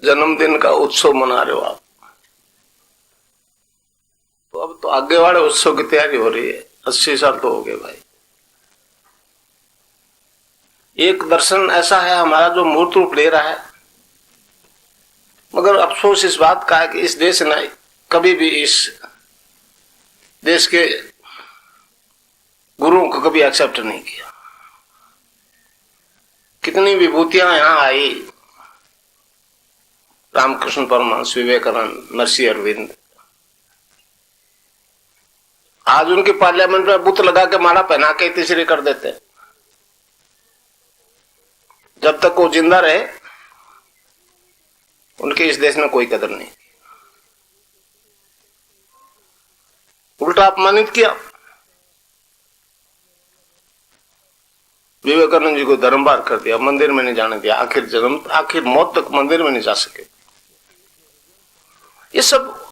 जन्मदिन का उत्सव मना रहे हो आप, तो अब तो आगे वाले उत्सव की तैयारी हो रही है। 80 साल तो हो गए भाई। एक दर्शन ऐसा है हमारा जो मूर्त रूप ले रहा है, मगर अफसोस इस बात का है कि इस देश ने कभी भी इस देश के गुरुओं को कभी एक्सेप्ट नहीं किया। कितनी विभूतियां यहां आई, रामकृष्ण परमहंस, विवेकानंद, महर्षि अरविंद, आज उनके पार्लियामेंट में बुत लगा के माला पहना के तीसरी कर देते हैं। जब तक वो जिंदा रहे उनके इस देश में कोई कदर नहीं, उल्टा अपमानित किया। विवेकानंद जी को धर्मबार कर दिया, मंदिर में नहीं जाने दिया, आखिर मौत तक मंदिर में नहीं जा सके। ये सब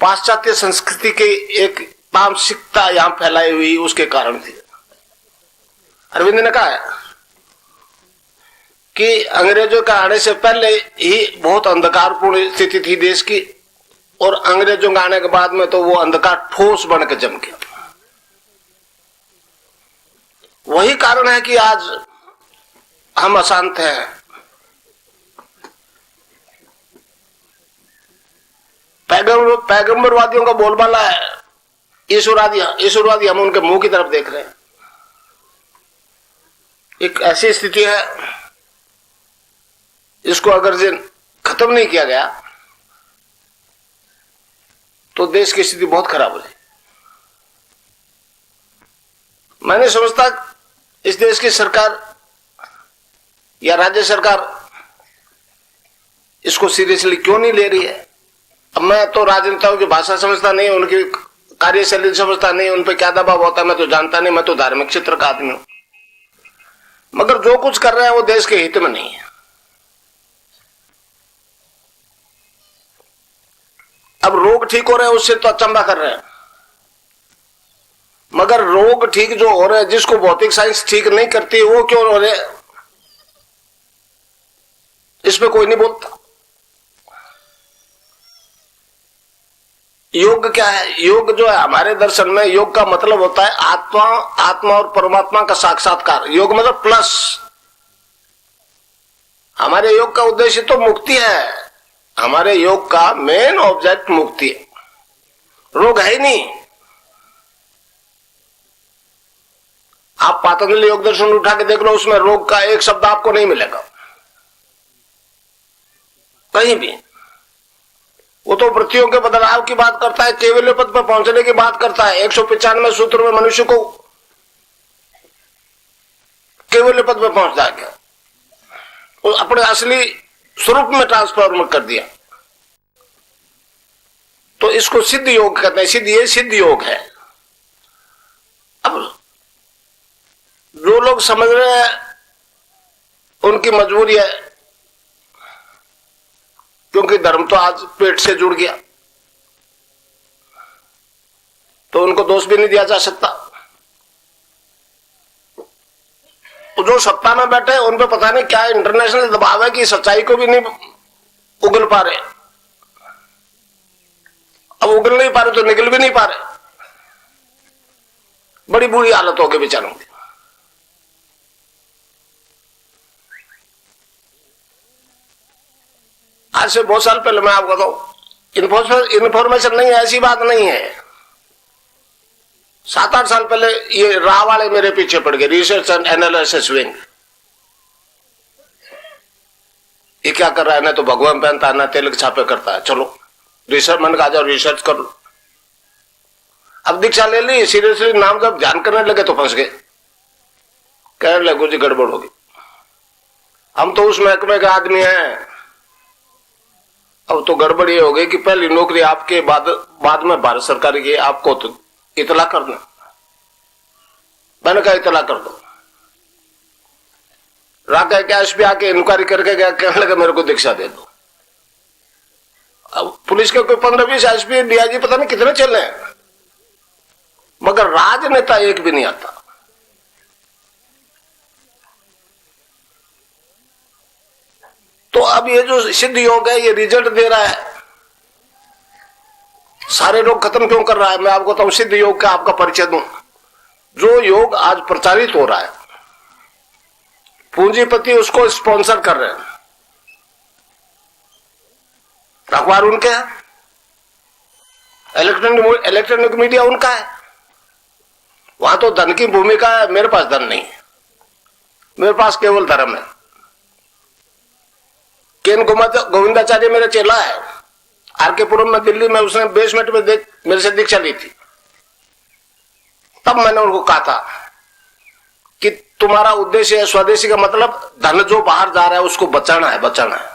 पाश्चात्य संस्कृति के एक तामसिकता यहां फैलाई हुई उसके कारण थी। अरविंद ने कहा है कि अंग्रेजों के आने से पहले ही बहुत अंधकारपूर्ण स्थिति थी देश की, और अंग्रेजों के आने के बाद में तो वो अंधकार ठोस बन के जम गया। वही कारण है कि आज हम अशांत हैं। पैगंबरवादियों का बोलबाला है ईश्वरवादी, हम उनके मुंह की तरफ देख रहे हैं। एक ऐसी स्थिति है, इसको अगर खत्म नहीं किया गया तो देश की स्थिति बहुत खराब हो जाएगी। मैं नहीं समझता इस देश की सरकार या राज्य सरकार इसको सीरियसली क्यों नहीं ले रही है। अब मैं तो राजनेताओं की भाषा समझता नहीं, उनकी कार्यशैली समझता नहीं, उन पर क्या दबाव होता है मैं तो जानता नहीं, मैं तो धार्मिक क्षेत्र का आदमी हूं। मगर जो कुछ कर रहे हैं वो देश के हित में नहीं है। अब रोग ठीक हो रहे हैं उससे तो अचंभा कर रहे हैं, मगर रोग ठीक जो हो रहे हैं जिसको भौतिक साइंस ठीक नहीं करती वो क्यों हो रहे, इसमें कोई नहीं बोलता। योग क्या है? योग जो है हमारे दर्शन में, योग का मतलब होता है आत्मा और परमात्मा का साक्षात्कार। योग मतलब प्लस। हमारे योग का उद्देश्य तो मुक्ति है, हमारे योग का मेन ऑब्जेक्ट मुक्ति है, रोग है ही नहीं। आप पातंजलि योग दर्शन उठा के देख लो, उसमें रोग का एक शब्द आपको नहीं मिलेगा कहीं भी। वो तो वृत्तियों के बदलाव की बात करता है, केवल पद पर पहुंचने की बात करता है। 195 सूत्र में मनुष्य को केवल पद पर पहुंच जाएगा, वो अपने असली स्वरूप में ट्रांसफॉर्म कर दिया। तो इसको सिद्ध योग कहते हैं। ये सिद्ध योग है। अब जो लोग समझ रहे हैं उनकी मजबूरी है, क्योंकि धर्म तो आज पेट से जुड़ गया, तो उनको दोष भी नहीं दिया जा सकता। जो सत्ता में बैठे उन पे पता नहीं क्या इंटरनेशनल दबाव है कि सच्चाई को भी नहीं उगल पा रहे। अब उगल नहीं पा रहे तो निकल भी नहीं पा रहे। बड़ी बुरी हालत हो गई बेचारों की। आज से बहुत साल पहले मैं आपको बताऊं, इन्फॉर्मेशन नहीं है ऐसी बात नहीं है। 7-8 साल पहले ये राह वाले मेरे पीछे पड़ गए, रिसर्च एंड एनालिसिस विंग। ये क्या कर रहा है, ना तो भगवान पहनता है ना तिलक छापे करता है, चलो रिसर्च, मन का जाओ रिसर्च कर लो। अब दीक्षा ले ली, सीरियसली नाम जब ध्यान करने लगे तो फंस गए, कहने लगे जी गड़बड़ होगी। हम तो उस महकमे के आदमी हैं। अब तो गड़बड़ ये हो गई कि पहली नौकरी आपके बाद में भारत सरकार की, आपको तो इतला करना। मैंने कहा इतला कर दो। राका के एसपी आके इंक्वायरी करके गया, कहने लगे मेरे को दीक्षा दे दो। अब पुलिस के कोई 15-20 एसपी डीआईजी पता नहीं कितने चले हैं, मगर राजनेता एक भी नहीं आता। तो अब ये जो सिद्ध योग है ये रिजल्ट दे रहा है, सारे लोग खत्म क्यों कर रहा है? मैं आपको बताऊं, सिद्ध योग का आपका परिचय दूं। जो योग आज प्रचारित हो रहा है, पूंजीपति उसको स्पॉन्सर कर रहे हैं, अखबार उनके हैं, इलेक्ट्रॉनिक मीडिया उनका है, वहां तो धन की भूमिका है। मेरे पास धन नहीं है, मेरे पास केवल धर्म है। केन गोविंदाचार्य मेरा चेला है, आरके पुरम में दिल्ली में, उसने बेसमेंट में मेरे से दीक्षा ली थी। तब मैंने उनको कहा था कि तुम्हारा उद्देश्य है स्वदेशी का मतलब धन जो बाहर जा रहा है उसको बचाना है, बचाना है।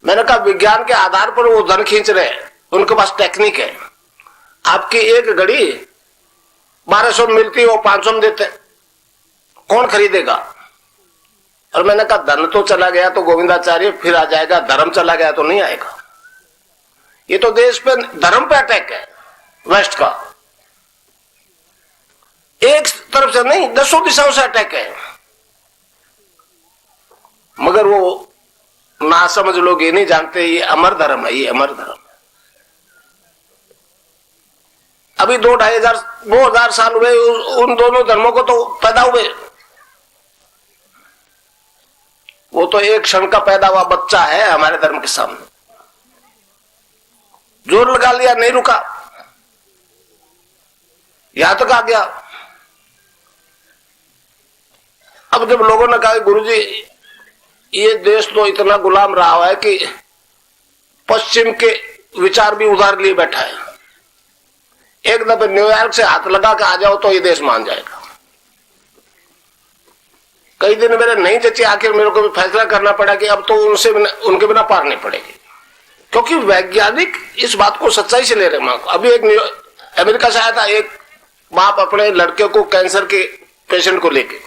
मैंने कहा विज्ञान के आधार पर वो धन खींच रहे हैं, उनके पास टेक्निक है। आपकी एक घड़ी 1200 में मिलती है, वो 500 में देते, कौन खरीदेगा? और मैंने कहा धन तो चला गया तो गोविंदाचार्य फिर आ जाएगा, धर्म चला गया तो नहीं आएगा। ये तो देश पे धर्म पे अटैक है वेस्ट का, एक तरफ से नहीं 10 दिशाओं से अटैक है। मगर वो नासमझ लोग ये नहीं जानते ये अमर धर्म है, ये अमर धर्म है। अभी 2000 साल हुए उन दोनों धर्मों को तो पैदा हुए, वो तो एक क्षण का पैदा हुआ बच्चा है हमारे धर्म के सामने। जोर लगा लिया, नहीं रुका, यहां तक आ गया। अब जब लोगों ने कहा गुरुजी ये देश तो इतना गुलाम रहा हुआ है कि पश्चिम के विचार भी उधार लिए बैठा है, एक दफे न्यूयॉर्क से हाथ लगा के आ जाओ तो ये देश मान जाएगा। कई दिन मेरे नहीं जचे, आखिर मेरे को भी फैसला करना पड़ा कि अब तो उनके बिना पार नहीं पड़ेगी, क्योंकि वैज्ञानिक इस बात को सच्चाई से ले रहे हैं। अभी एक अमेरिका से आया था एक बाप अपने लड़के को कैंसर के पेशेंट को लेके,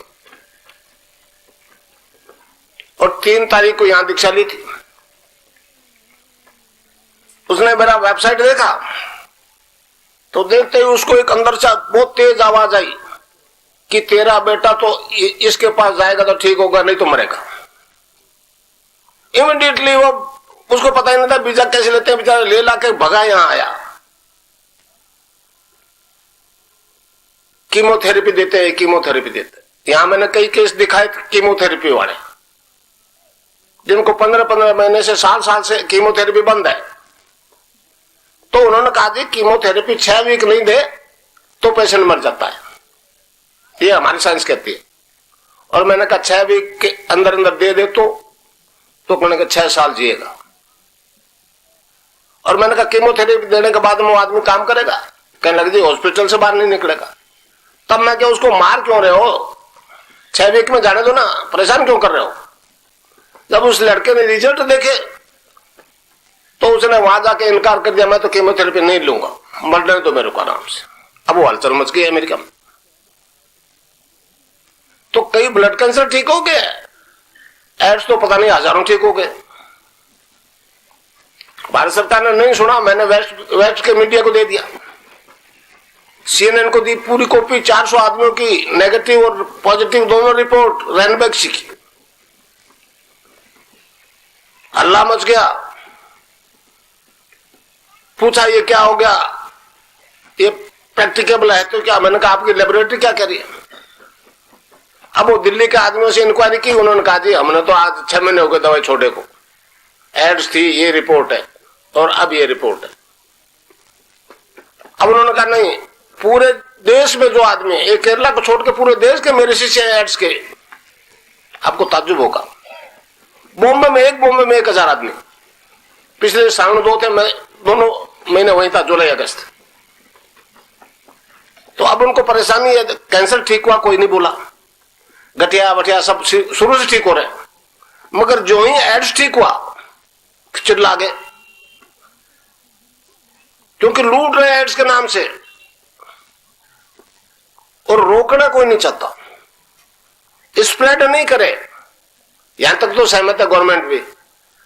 और 3 तारीख को यहां दीक्षा ली थी। उसने मेरा वेबसाइट देखा तो देखते ही उसको एक अंदर से बहुत तेज आवाज आई कि तेरा बेटा तो इसके पास जाएगा तो ठीक होगा, नहीं तो मरेगा। इमीडिएटली वो, उसको पता ही नहीं था वीजा कैसे लेते हैं, बेचारा ले लाके भगा यहां आया। कीमोथेरेपी देते हैं, कीमोथेरेपी देते हैं। यहां मैंने कई केस दिखाए कीमोथेरेपी वाले, जिनको 15-15 महीने से साल से कीमोथेरेपी बंद है। तो उन्होंने कहा जी कीमोथेरेपी 6 वीक नहीं दे तो पेशेंट मर जाता है, ये हमारी साइंस कहती है। और मैंने कहा 6 वीक के अंदर दे दे तो मैंने कहा 6 साल जिएगा। और मैंने कहा कीमोथेरेपी देने के बाद में वो आदमी काम करेगा? कहने लगे जी हॉस्पिटल से बाहर नहीं निकलेगा। तब मैं क्या उसको मार क्यों रहे हो? 6 वीक में जाने दो ना, परेशान क्यों कर रहे हो? जब उस लड़के ने रिजल्ट देखे तो उसने वहां जाके इनकार कर दिया, मैं तो कीमोथेरेपी नहीं लूंगा, मरने दो मेरे को आराम से। अब वो हलचल मच गई अमेरिका में, तो कई ब्लड कैंसर ठीक हो गए, एड्स तो पता नहीं हजारों ठीक हो गए। भारत सरकार ने नहीं सुना, मैंने वेस्ट के मीडिया को दे दिया, CNN को दी पूरी कॉपी, 400 आदमियों की नेगेटिव और पॉजिटिव दोनों रिपोर्ट रैनबैक्सी की। हल्ला मच गया, पूछा ये क्या हो गया, ये प्रैक्टिकेबल है तो क्या? मैंने कहा आपकी लेबोरेटरी क्या कह रही है? अब वो दिल्ली के आदमियों से इंक्वायरी की, उन्होंने कहा जी हमने तो आज 6 महीने हो गए दवाई छोड़े को, एड्स थी, ये रिपोर्ट है और अब ये रिपोर्ट है। अब उन्होंने कहा नहीं, पूरे देश में जो आदमी, एक केरला को छोड़ के पूरे देश के मेरे शिष्य हैं एड्स के, आपको ताज्जुब होगा। बॉम्बे में 1000 आदमी, पिछले सावन 2 थे, मैं दोनों महीने वहीं था, जुलाई अगस्त। तो अब उनको परेशानी है, कैंसर ठीक हुआ कोई नहीं बोला, गठिया वठिया सब शुरू से ठीक हो रहे, मगर जो ही एड्स ठीक हुआ चिल्ला गए, क्योंकि लूट रहे एड्स के नाम से, और रोकना कोई नहीं चाहता, स्प्रेड नहीं करे। यहां तक तो सहमत है गवर्नमेंट भी,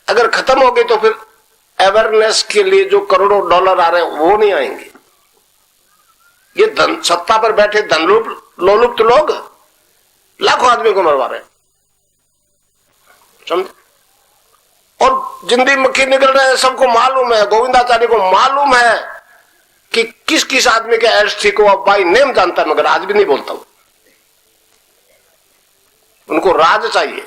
अगर खत्म हो गई तो फिर अवेयरनेस के लिए जो करोड़ों डॉलर आ रहे हैं वो नहीं आएंगे। ये धन सत्ता पर बैठे लोलुप्त लोग लाखों आदमी को मरवा रहे हैं, समझे? और जिंदी मक्खी निकल रहे हैं, सबको मालूम है, गोविंदाचार्य को मालूम है कि किस किस आदमी के एड्स ठीक हो, अब भाई नेम जानता है, मगर आज भी नहीं बोलता हूं। उनको राज चाहिए।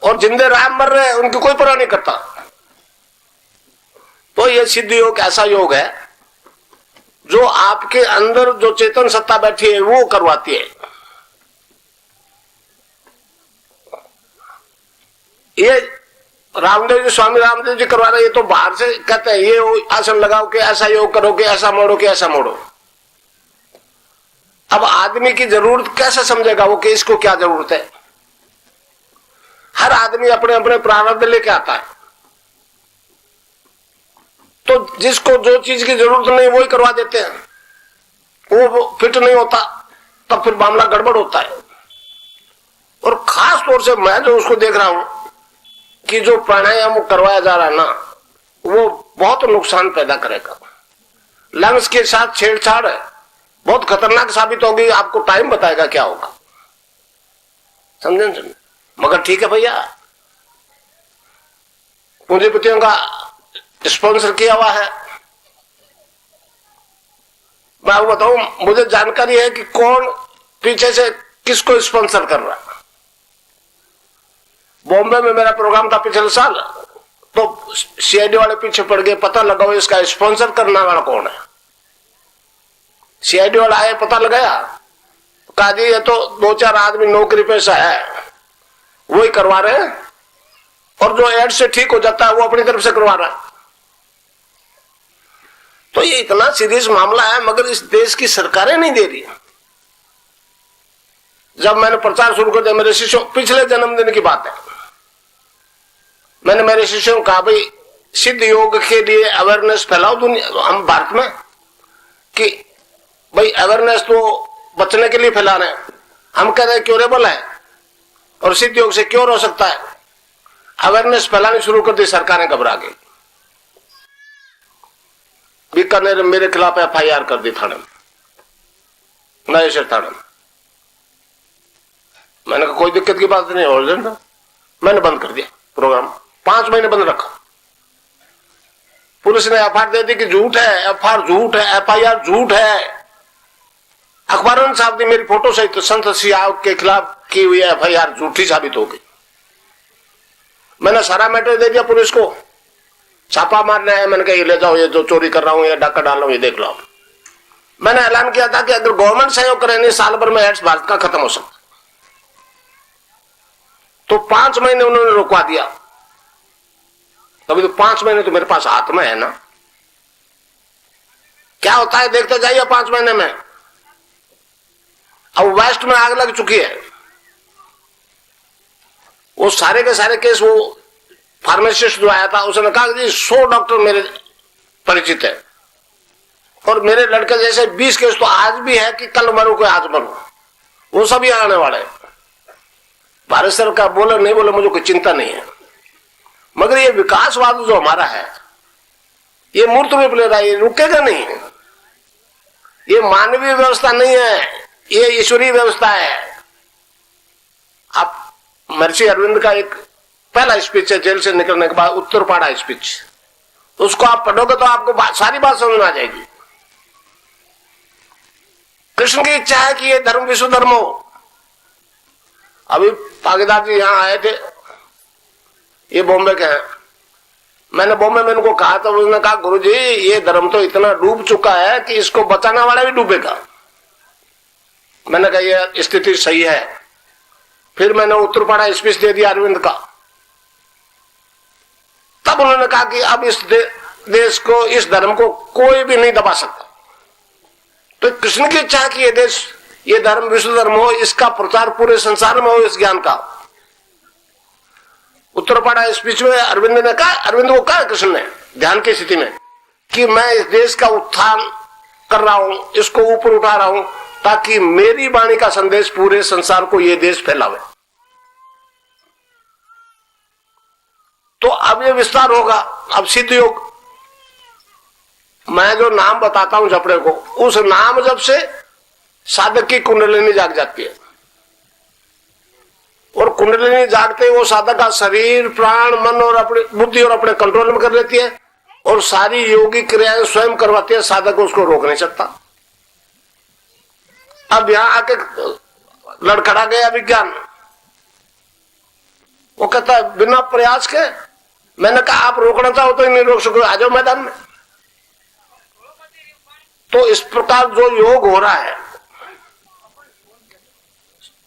और जिंदे राम मर रहे हैं, उनकी कोई परवाह नहीं करता। तो ये सिद्ध योग ऐसा योग है जो आपके अंदर जो चेतन सत्ता बैठी है वो करवाती है। ये रामदेव जी, स्वामी रामदेव जी करवा रहे, ये तो बाहर से कहते हैं ये आसन लगाओ कि ऐसा योग करो कि ऐसा मोड़ो कि ऐसा मोड़ो। अब आदमी की जरूरत कैसे समझेगा वो कि इसको क्या जरूरत है? हर आदमी अपने अपने प्रारब्ध लेके आता है। तो जिसको जो चीज की जरूरत नहीं वही करवा देते हैं, वो फिट नहीं होता, तब फिर मामला गड़बड़ होता है। और खास तौर से मैं जो उसको देख रहा हूं कि जो प्राणायाम करवाया जा रहा है ना, वो बहुत नुकसान पैदा करेगा। लंग्स के साथ छेड़छाड़ है, बहुत खतरनाक साबित होगी। आपको टाइम बताएगा क्या होगा, समझे? मगर ठीक है भैया, पूंजीपतियों का स्पॉन्सर किया हुआ है। मैं आपको बताऊं, मुझे जानकारी है कि कौन पीछे से किसको स्पॉन्सर कर रहा है। बॉम्बे में मेरा प्रोग्राम था पिछले साल, तो सीआईडी वाले पीछे पड़ गए, पता लगाओ इसका स्पॉन्सर करने वाला कौन है। सीआईडी वाला आए, पता लगाया, कहा जी ये तो 2-4 आदमी नौकरी पेशा है, वही करवा रहे हैं, और जो एड से ठीक हो जाता है वो अपनी तरफ से करवा रहा है। तो ये इतना सीरियस मामला है, मगर इस देश की सरकारें नहीं दे रही। जब मैंने प्रचार शुरू कर दिया, मेरे शिष्यों, पिछले जन्मदिन की बात है, मैंने मेरे शिष्यों को कहा भाई सिद्ध योग के लिए अवेयरनेस फैलाओ दुनिया, हम भारत में, कि भाई अवेयरनेस तो बचने के लिए फैला रहे हैं, हम कह रहे हैं क्योरेबल है और सिद्ध योग से क्योर हो सकता है। अवेयरनेस फैलानी शुरू कर दी, सरकारें घबरा गई। बीकानेर मेरे खिलाफ एफआईआर कर दी थाने में, नए शहर थाने में। मैंने कहा कोई दिक्कत की बात नहीं, और मैंने बंद कर दिया प्रोग्राम, 5 महीने बंद रखा। पुलिस ने एफआईआर दे दी कि झूठ है, एफआईआर झूठ है, एफआईआर झूठ है। अखबारों ने छाप दी मेरी फोटो सहित, संत सियाह के खिलाफ की हुई एफआईआर झूठी साबित हो गई। मैंने सारा मैटर दे दिया पुलिस को, छापा मारने आया, मैंने कहा ये ले जाओ, ये जो चोरी कर रहा हूं या डाका डाल रहा हूं ये देख लो। मैंने ऐलान किया था कि अगर गवर्नमेंट सहयोग करे नहीं, साल भर में एड्स भारत का खत्म हो सकता। तो 5 महीने उन्होंने रुकवा दिया। अभी तो 5 महीने तो मेरे पास हाथ में है ना, क्या होता है देखते जाइए 5 महीने में। अब वेस्ट में आग लग चुकी है, वो सारे के सारे केस, वो फार्मासिस्ट जो आया था उसने कहा जी 100 डॉक्टर मेरे परिचित है, और मेरे लड़के जैसे 20 केस तो आज भी है कि कल मरू कोई आज मरू, वो सभी आने वाले हैं। भारत सरकार बोले नहीं बोले मुझे कोई चिंता नहीं है, मगर ये विकासवाद जो हमारा है ये मूर्त रूप ले रहा है, ये रुकेगा नहीं। ये मानवीय व्यवस्था नहीं है, ये ईश्वरीय व्यवस्था है। आप महर्षि अरविंद का एक पहला स्पीच है जेल से निकलने के बाद, उत्तरपाड़ा स्पीच, उसको आप पढ़ोगे तो आपको सारी बात समझ में आ जाएगी। कृष्ण की इच्छा है कि ये धर्म विश्व धर्म हो। अभी पागीदार जी यहां आए थे, ये बॉम्बे के हैं। मैंने बॉम्बे में इनको कहा था, उसने कहा गुरुजी ये धर्म तो इतना डूब चुका है कि इसको बचाने वाला भी डूबेगा। मैंने कहा ये स्थिति सही है। फिर मैंने उत्तरपाड़ा स्पीच दे दिया अरविंद का। तब उन्होंने कहा कि अब इस देश को, इस धर्म को कोई भी नहीं दबा सकता। तो कृष्ण की इच्छा है कि ये देश, ये धर्म विश्व धर्म हो, इसका प्रचार पूरे संसार में हो, इस ज्ञान का। उत्तरपाड़ा स्पीच में अरविंद ने कहा, अरविंद को कहा कृष्ण ने ध्यान की स्थिति में कि मैं इस देश का उत्थान कर रहा हूं, इसको ऊपर उठा रहा हूं, ताकि मेरी वाणी का संदेश पूरे संसार को ये देश फैलावे। तो अब ये विस्तार होगा। अब सिद्ध योग, मैं जो नाम बताता हूं जपड़े को, उस नाम जब से साधक की कुंडलिनी जाग जाती है। और कुंडलिनी जागते ही वो साधक का शरीर, प्राण, मन और अपनी बुद्धि और अपने कंट्रोल में कर लेती है और सारी योगी क्रियाएं स्वयं करवाती है। साधक उसको रोक नहीं सकता। अब यहां आके लड़खड़ा गया विज्ञान। वो कहता है बिना प्रयास के। मैंने कहा आप रोकना चाहो तो नहीं रोक सको, आ जाओ मैदान में। तो इस प्रकार जो योग हो रहा है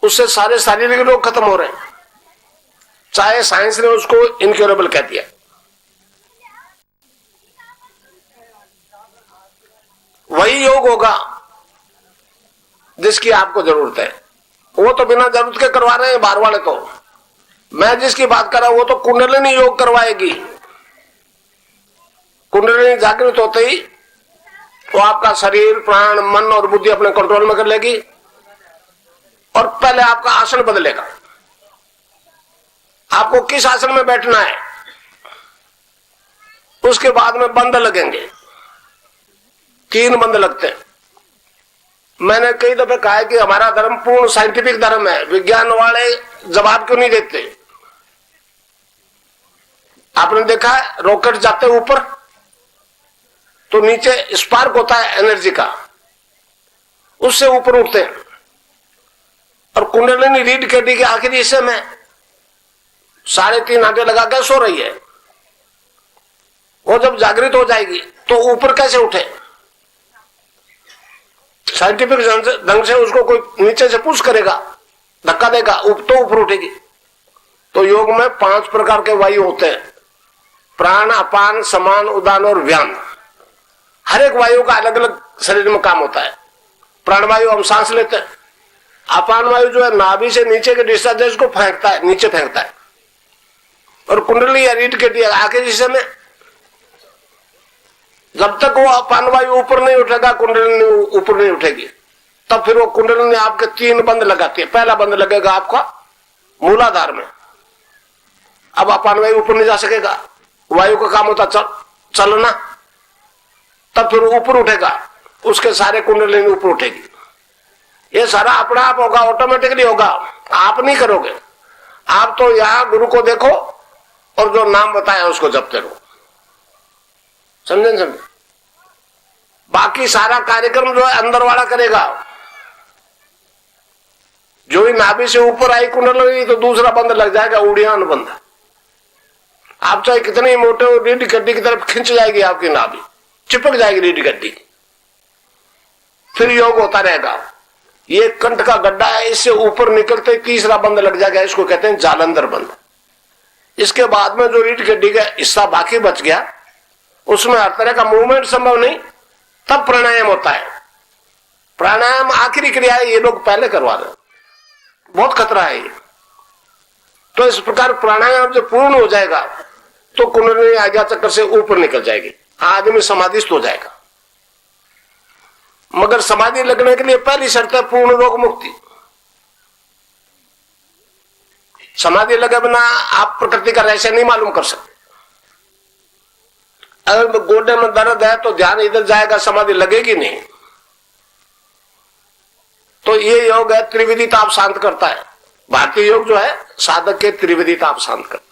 उससे सारे शारीरिक रोग खत्म हो रहे हैं, चाहे साइंस ने उसको इनक्योरेबल कह दिया। वही योग होगा जिसकी आपको जरूरत है। वो तो बिना जरूरत के करवा रहे हैं बाहर वाले। तो मैं जिसकी बात कर रहा हूं वो तो कुंडलिनी योग करवाएगी। कुंडलिनी जागृत होते ही वो आपका शरीर, प्राण, मन और बुद्धि अपने कंट्रोल में कर लेगी और पहले आपका आसन बदलेगा। आपको किस आसन में बैठना है उसके बाद में बंद लगेंगे। 3 बंद लगते हैं। मैंने कई दफे कहा है कि हमारा धर्म पूर्ण साइंटिफिक धर्म है। विज्ञान वाले जवाब क्यों नहीं देते? आपने देखा है रॉकेट जाते ऊपर तो नीचे स्पार्क होता है एनर्जी का, उससे ऊपर उठते हैं। और कुंडलिनी रीढ़ की हड्डी के आखिरी हिस्से में 3.5 आंटे लगा के सो रही है। वो जब जागृत हो जाएगी तो ऊपर कैसे उठे? साइंटिफिक ढंग से उसको कोई नीचे से पुश करेगा, धक्का देगा तो ऊपर उठेगी। तो योग में 5 प्रकार के वायु होते हैं, प्राण, अपान, समान, उदान और व्यान। हर एक वायु का अलग अलग शरीर में काम होता है। प्राणवायु हम सांस लेते हैं। अपान वायु जो है नाभि से नीचे के डिस्चार्ज है उसको फेंकता है, नीचे फेंकता है। और कुंडली या रीढ़ के हड्डी आगे हिस्से में जब तक वो अपान वायु ऊपर नहीं उठेगा, कुंडलिनी ऊपर नहीं उठेगी। तब फिर वो कुंडलिनी आपके 3 बंद लगाती है। पहला बंद लगेगा आपका मूलाधार में। अब अपान वायु ऊपर नहीं जा सकेगा, वायु का काम होता चलना। तब फिर ऊपर उठेगा, उसके सारे कुंडलिनी ऊपर उठेगी। ये सारा अपना आप होगा, ऑटोमेटिकली होगा, आप नहीं करोगे। आप तो यहां गुरु को देखो और जो नाम बताया उसको जपते रहो। समझे? बाकी सारा कार्यक्रम जो है अंदर वाला करेगा। जो ही नाभि से ऊपर आई कुंडलिनी तो दूसरा बंद लग जाएगा, उड़ियान बंद। आप चाहे कितने ही मोटे हो, रीढ़ की हड्डी की तरफ खिंच जाएगी आपकी नाभि, चिपक जाएगी रीढ़ की हड्डी। फिर योग होता रहेगा। ये कंठ का गड्ढा है, इससे ऊपर निकलते ही तीसरा बंद लग जाएगा, इसको कहते हैं जालंधर बंद। इसके बाद में जो रीढ़ की हड्डी का हिस्सा बाकी बच गया उसमें हर तरह का मूवमेंट संभव नहीं, तब प्राणायाम होता है। प्राणायाम आखिरी क्रिया है, ये लोग पहले करवा रहे हैं। बहुत खतरा है ये। तो इस प्रकार प्राणायाम जब पूर्ण हो जाएगा तो कुंडलिनी आज्ञा चक्र से ऊपर निकल जाएगी, आदमी समाधिस्थ हो जाएगा। मगर समाधि लगने के लिए पहली शर्त है पूर्ण रोग मुक्ति। समाधि लगे बिना आप प्रकृति का रहस्य नहीं मालूम कर सकते। अगर गोडे में दर्द है तो ध्यान इधर जाएगा, समाधि लगेगी नहीं। तो ये योग है त्रिविधि ताप शांत करता है। भारतीय योग जो है साधक के त्रिविधि ताप शांत करता है।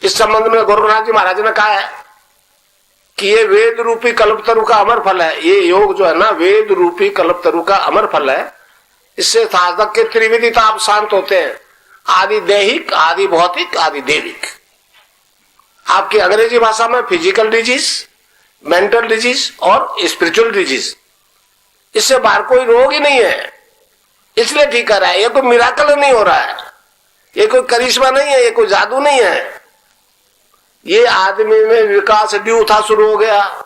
इस संबंध में गोरखनाथ जी महाराज ने कहा है कि ये वेद रूपी कल्पतरु का अमर फल है। ये योग जो है ना, वेद रूपी कल्पतरु का अमर फल है। इससे साधक के त्रिविधि ताप शांत होते हैं, आदि दैहिक, आदि भौतिक, आदि देविक। आपकी अंग्रेजी भाषा में फिजिकल डिजीज, मेंटल डिजीज और स्पिरिचुअल डिजीज। इससे बाहर कोई रोग ही नहीं है, इसलिए ठीक कर रहा है। ये कोई मिराकल नहीं हो रहा है, ये कोई करिश्मा नहीं है, ये कोई जादू नहीं है। ये आदमी में विकास ड्यू था शुरू हो गया।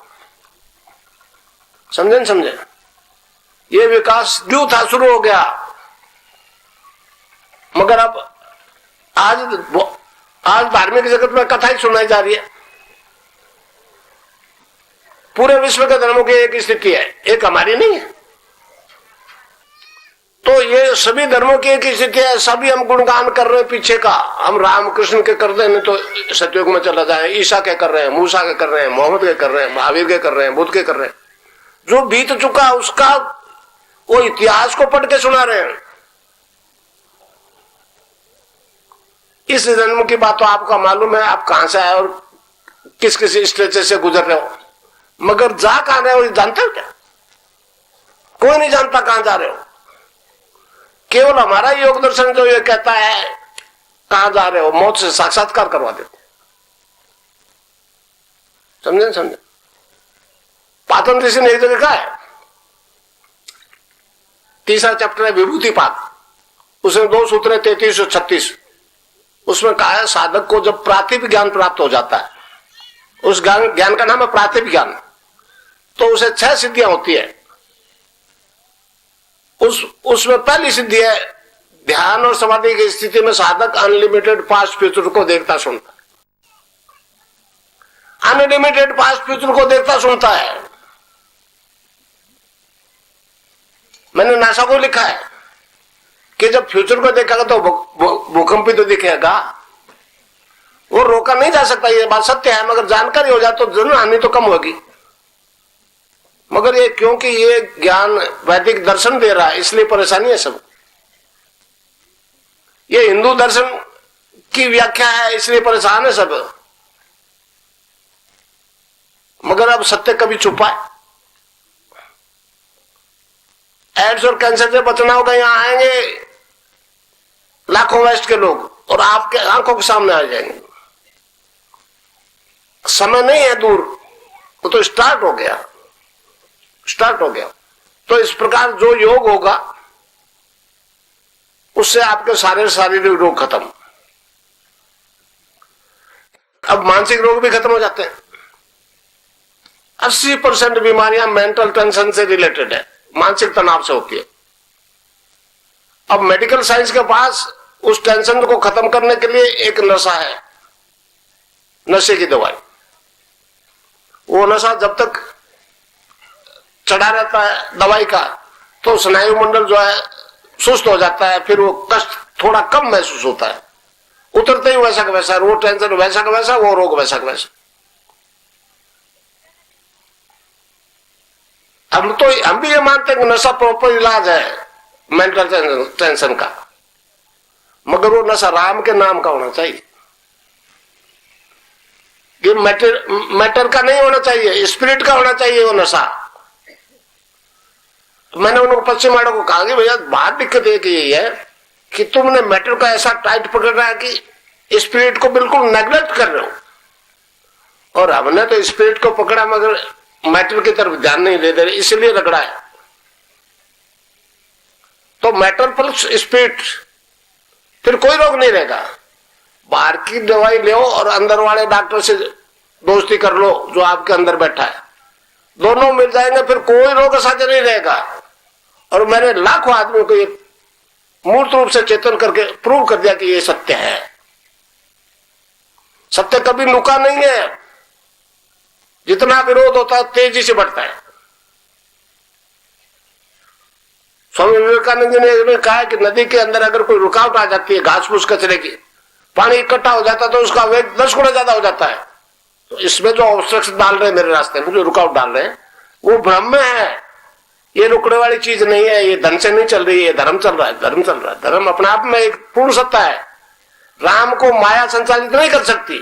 समझे? ये विकास ड्यू था शुरू हो गया। मगर अब आज धार्मिक जगत में कथा ही सुनाई जा रही है। पूरे विश्व के धर्मों की एक स्थिति है, एक हमारी नहीं है। तो ये सभी धर्मों की एक स्थिति है। सभी हम गुणगान कर रहे हैं पीछे का। हम राम कृष्ण के कर रहे हैं तो सतयुग में चला जाए, ईसा के कर रहे हैं, मूसा के कर रहे हैं, मोहम्मद के कर रहे हैं, महावीर के कर रहे हैं, बुद्ध के कर रहे हैं। जो बीत चुका उसका वो इतिहास को पढ़ के सुना रहे हैं। इस जन्म की बात तो आपका मालूम है, आप कहां से आए और किस किस स्टेज से गुजर रहे हो, मगर जा कहां रहे हो ये जानते हो क्या? कोई नहीं जानता कहां जा रहे हो। केवल हमारा योग दर्शन जो ये कहता है कहां जा रहे हो, मौत से साक्षात्कार करवा देते। समझे समझे? पातन ऋषि ने एक जगह कहा है, तीसरा चैप्टर है विभूति पात, उसमें 2 सूत्र है 33 और 36। उसमें कहा है साधक को जब प्रातिभ ज्ञान प्राप्त हो जाता है, उस ज्ञान का नाम है प्रातिभ ज्ञान, तो उसे 6 सिद्धियां होती है। उसमें पहली सिद्धि है ध्यान और समाधि की स्थिति में साधक अनलिमिटेड पास्ट फ्यूचर को देखता सुनता है। अनलिमिटेड पास्ट फ्यूचर को देखता सुनता है। मैंने नासा को लिखा है कि जब फ्यूचर को देखेगा तो भूकंप भी तो दिखेगा, वो रोका नहीं जा सकता, ये बात सत्य है। मगर जानकारी हो जाए तो जरूर हानि तो कम होगी। मगर ये क्योंकि ये ज्ञान वैदिक दर्शन दे रहा है इसलिए परेशानी है सब। ये हिंदू दर्शन की व्याख्या है इसलिए परेशान है सब। मगर अब सत्य कभी छुपा है। एड्स और कैंसर से बचना होगा, यहां आएंगे लाखों वेस्ट के लोग और आपके आंखों के सामने आ जाएंगे। समय नहीं है दूर, वो तो स्टार्ट हो गया। तो इस प्रकार जो योग होगा उससे आपके सारे शारीरिक रोग खत्म। अब मानसिक रोग भी खत्म हो जाते हैं। 80% बीमारियां मेंटल टेंशन से रिलेटेड है, मानसिक तनाव से होती है। अब मेडिकल साइंस के पास उस टेंशन को खत्म करने के लिए एक नशा है, नशे की दवाई। वो नशा जब तक चढ़ा रहता है दवाई का तो स्नायु मंडल जो है सुस्त हो जाता है, फिर वो कष्ट थोड़ा कम महसूस होता है। उतरते ही वैसा का वैसा, वो टेंशन वैसा का वैसा, वो रोग वैसा का वैसा। हम भी ये मानते हैं कि नशा प्रॉपर इलाज है मेंटल टेंशन का, मगर वो नशा राम के नाम का होना चाहिए। ये मैटर का नहीं होना चाहिए, स्पिरिट का होना चाहिए वो नशा। तो मैंने उनको पश्चिम वालों को कहा कि भैया बात दिक्कत एक यही है कि तुमने मैटर का ऐसा टाइट पकड़ रहा है कि स्पिरिट को बिल्कुल नेग्लेक्ट कर रहे हो, और हमने तो स्पिरिट को पकड़ा मगर मैटर की तरफ ध्यान नहीं दे रहे, इसलिए रगड़ा है। तो मैटर प्लस स्पिरिट, फिर कोई रोग नहीं रहेगा। बाहर की दवाई लो और अंदर वाले डॉक्टर से दोस्ती कर लो जो आपके अंदर बैठा है, दोनों मिल जाएंगे, फिर कोई रोग साझा नहीं रहेगा। और मैंने लाखों आदमियों को ये मूर्त रूप से चेतन करके प्रूव कर दिया कि ये सत्य है। सत्य कभी लुका नहीं है। जितना विरोध होता है तेजी से बढ़ता है। स्वामी विवेकानंद जी ने कहा कि नदी के अंदर अगर कोई रुकावट आ जाती है, घास फूस कचरे की, पानी इकट्ठा हो जाता है तो उसका वेग 10 गुना ज्यादा हो जाता है। तो इसमें जो ऑब्स्ट्रक्शन डाल रहे हैं मेरे रास्ते में, जो रुकावट डाल रहे हैं, वो भ्रम में है। ये रुकने वाली चीज नहीं है, ये धन से नहीं चल रही है, धर्म चल रहा है। धर्म अपने आप में एक पूर्ण सत्ता है। राम को माया संचालित नहीं कर सकती।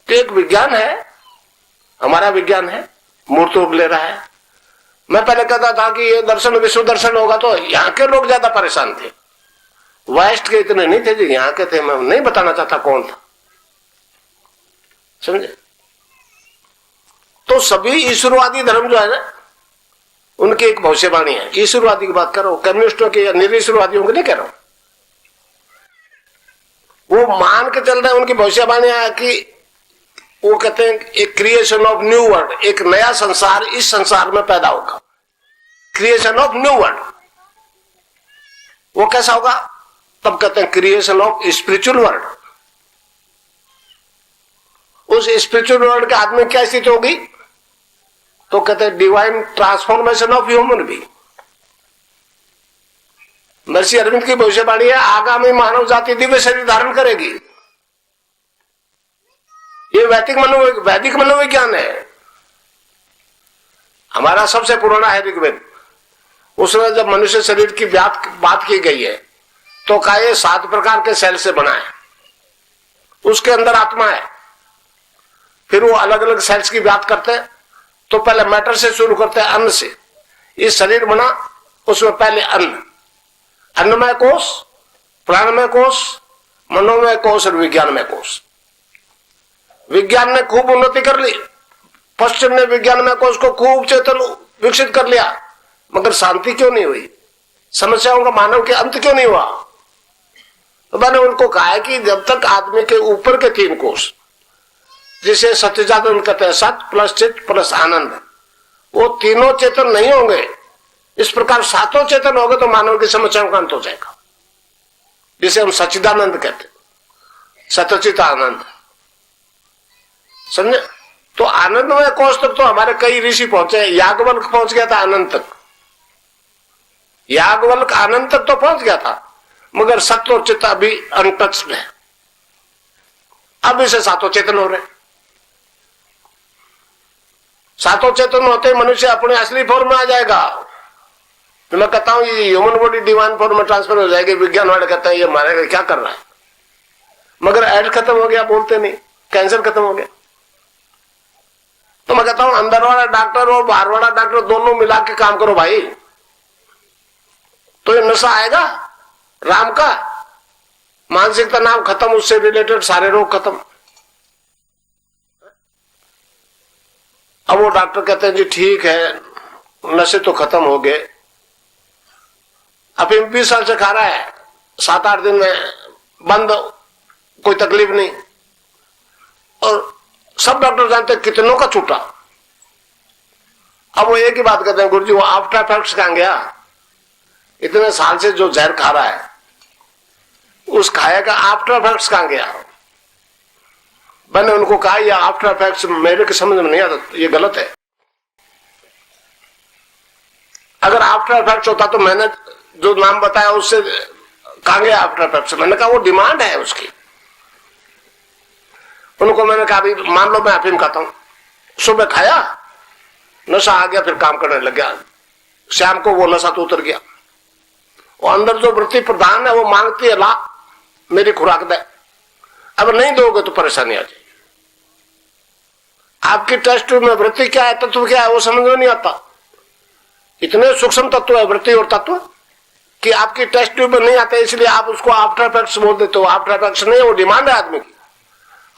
तो एक विज्ञान है, हमारा विज्ञान है, मूर्त रूप ले रहा है। मैं पहले कहता था कि ये दर्शन विश्व दर्शन होगा तो यहाँ के लोग ज्यादा परेशान थे, वेस्ट के इतने नहीं थे, जो यहाँ के थे। मैं नहीं बताना चाहता कौन था, समझे? तो सभी ईश्वरवादी धर्म जो है ना, उनकी एक भविष्यवाणी है। ईश्वरवादी की बात कर रहा हूं, कम्युनिस्टों की या निरीश्वरवादियों की नहीं कह रहा हूं। वो मान के चल रहे हैं, उनकी भविष्यवाणी है कि वो कहते हैं एक क्रिएशन ऑफ न्यू वर्ल्ड, एक नया संसार इस संसार में पैदा होगा। क्रिएशन ऑफ न्यू वर्ल्ड, वो कैसा होगा? तब कहते हैं क्रिएशन ऑफ स्पिरिचुअल वर्ल्ड। उस स्पिरिचुअल वर्ल्ड के आदमी क्या स्थिति होगी? तो कहते हैं divine transformation of human being. महर्षि अरविंद की भविष्यवाणी है, आगामी मानव जाति दिव्य शरीर धारण करेगी। ये वैदिक मनोविज्ञान है। हमारा सबसे पुराना है ऋग्वेद। उसमें जब मनुष्य शरीर की बात की गई है तो क्या ये 7 प्रकार के सेल से बना है, उसके अंदर आत्मा है। फिर वो अलग अलग सेल्स की बात करते हैं, तो पहले मैटर से शुरू करते हैं, अन्न से। ये शरीर बना, उसमें पहले अन्न, अन्नमय कोश, प्राणमय कोश, मनोमय कोश और विज्ञानमय कोश। विज्ञान ने खूब उन्नति कर ली, पश्चिम ने विज्ञानमय कोश को खूब चेतन विकसित कर लिया, मगर शांति क्यों नहीं हुई? समस्याओं का मानव के अंत क्यों नहीं हुआ? तो मैंने उनको कहा है कि जब तक आदमी के ऊपर के 3 कोश, जिसे सच्चिदानंद कहते हैं, सत प्लस चित प्लस आनंद, वो तीनों चेतन नहीं होंगे, इस प्रकार 7 चेतन होंगे तो मानव की समस्याओं का अंत हो जाएगा, जिसे हम सच्चिदानंद कहते हैं, सतचित आनंद। समझे? तो आनंदमय कोश तक तो हमारे कई ऋषि पहुंचे, याज्ञवल्क्य पहुंच गया था आनंद तक, याज्ञवल्क्य आनंद तक तो पहुंच गया था, मगर सत्य और चित्त अभी अनटच्ड है। अब इसे 7 चेतन हो रहे, 7 चेतन होते मनुष्य अपने असली फॉर्म में आ जाएगा। तो मैं कहता हूं ये ह्यूमन बॉडी डिवाइन फॉर्म में ट्रांसफर हो जाएगी। विज्ञान वाले कहते हैं ये मारेगा, क्या कर रहा है, मगर एड्स खत्म हो गया, बोलते नहीं, कैंसर खत्म हो गया। तो मैं कहता हूं अंदर वाला डॉक्टर और बाहर वाला डॉक्टर दोनों मिला के काम करो भाई, तो ये नशा आएगा राम का। मानसिक तनाव खत्म, उससे रिलेटेड सारे रोग खत्म। अब वो डॉक्टर कहते हैं जी ठीक है, नशे तो खत्म हो गए, अब 20 साल से खा रहा है, 7-8 दिन में बंद, कोई तकलीफ नहीं। और सब डॉक्टर जानते हैं कितनों का छूटा। अब वो एक ही बात कहते हैं, गुरुजी वो आफ्टर इफेक्ट्स कहां गया? इतने साल से जो जहर खा रहा है, उस खाया का आफ्टर इफेक्ट्स कहां गया? मैंने उनको कहा ये आफ्टर इफेक्ट्स मेरे के समझ में नहीं आता, ये गलत है। अगर आफ्टर इफेक्ट्स होता तो मैंने जो नाम बताया उससे कहां गया आफ्टर इफेक्ट्स? मैंने कहा वो डिमांड है उसकी। उनको मैंने कहा अभी मान लो मैं अफीम खाता हूं, सुबह खाया, नशा आ गया, फिर काम करने लग गया, शाम को वो नशा तो उतर गया। वो अंदर जो वृत्ति प्रधान है वो मांगती है, ला मेरी खुराक दे, अब नहीं दोगे तो परेशानी आ जाएगी। आपकी टेस्ट में वृत्ति क्या है, तत्व क्या है, वो समझ में नहीं आता। इतने सूक्ष्म तत्व है वृत्ति और तत्व कि आपकी टेस्ट ट्यूब में नहीं आते, इसलिए आप उसको आफ्टर इफेक्ट्स बोल देते हो। आफ्टर इफेक्ट्स नहीं, वो डिमांड है आदमी की।